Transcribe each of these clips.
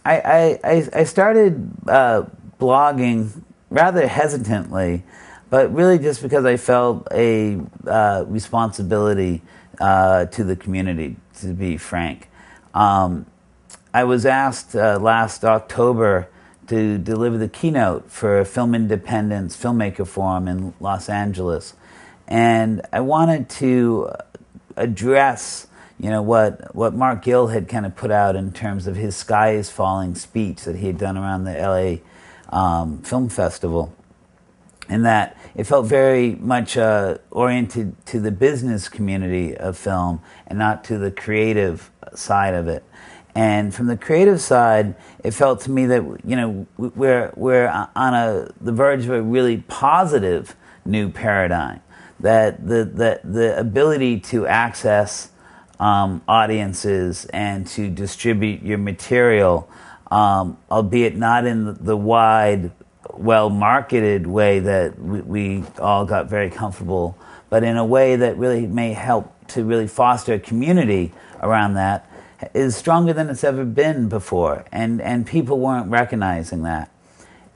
I started blogging rather hesitantly, but really just because I felt a responsibility to the community, to be frank. I was asked last October to deliver the keynote for Film Independence Filmmaker Forum in Los Angeles. And I wanted to address, what Mark Gill had kind of put out in terms of his Sky is Falling speech that he had done around the LA Film Festival. And that it felt very much oriented to the business community of film and not to the creative side of it. And from the creative side, it felt to me that we're on the verge of a really positive new paradigm. That the ability to access audiences and to distribute your material, albeit not in the wide, well-marketed way that we all got very comfortable, but in a way that really may help to really foster a community around that, is stronger than it's ever been before, and people weren't recognizing that.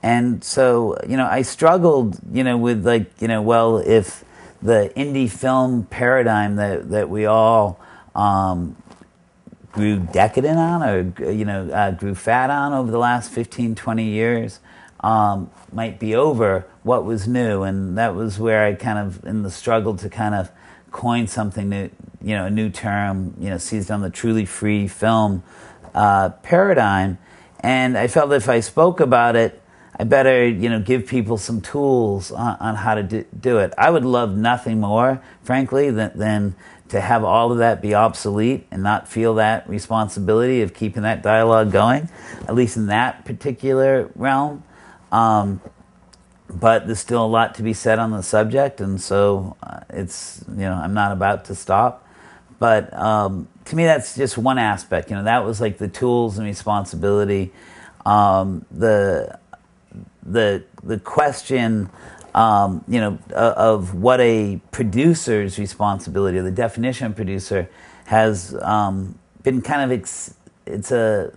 And so, I struggled, with if the indie film paradigm that we all grew decadent on, or grew fat on over the last 15, 20 years, might be over, what was new. And that was where I kind of, in the struggle to kind of coin something new, a new term, seized on the truly free film paradigm. And I felt that if I spoke about it, I better, give people some tools on how to do it. I would love nothing more, frankly, than to have all of that be obsolete and not feel that responsibility of keeping that dialogue going, at least in that particular realm. But there's still a lot to be said on the subject, and so it's, I'm not about to stop. But to me, that's just one aspect. That was like the tools and responsibility. The question, of what a producer's responsibility, or the definition of producer, has been kind of it's a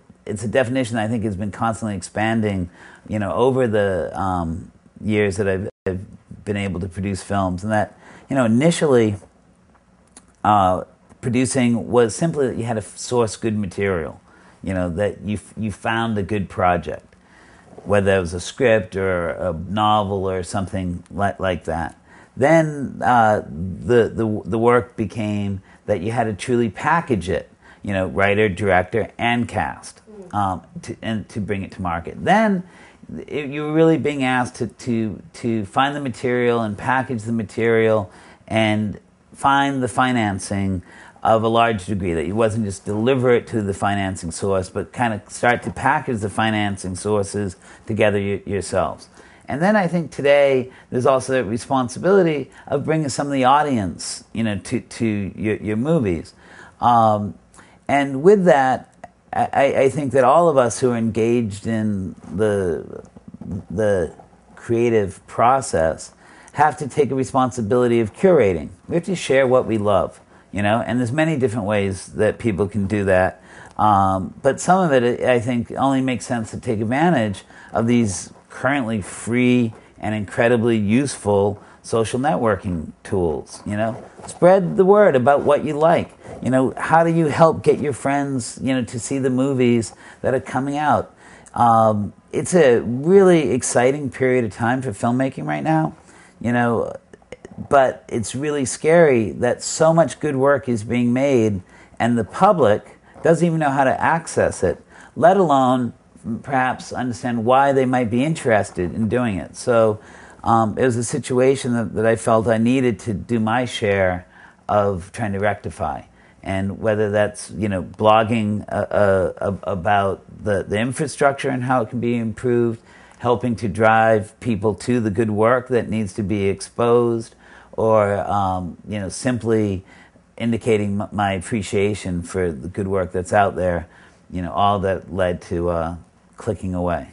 definition that I think has been constantly expanding, over the years that I've been able to produce films, and that initially producing was simply that you had to source good material, that you found a good project, whether it was a script or a novel or something like that. Then the work became that you had to truly package it, writer, director, and cast, to bring it to market. Then you were really being asked to find the material and package the material and find the financing of a large degree, that you wasn't just deliver it to the financing source, but kind of start to package the financing sources together yourselves. And then I think today there's also the responsibility of bringing some of the audience, to your movies. And with that, I think that all of us who are engaged in the creative process have to take a responsibility of curating. We have to share what we love. And there's many different ways that people can do that. But some of it, I think, only makes sense to take advantage of these currently free and incredibly useful social networking tools. Spread the word about what you like. How do you help get your friends, to see the movies that are coming out? It's a really exciting period of time for filmmaking right now. But it's really scary that so much good work is being made and the public doesn't even know how to access it, let alone perhaps understand why they might be interested in doing it. So it was a situation that I felt I needed to do my share of trying to rectify. And whether that's, blogging about the infrastructure and how it can be improved, helping to drive people to the good work that needs to be exposed, or simply indicating my appreciation for the good work that's out there, all that led to clicking away.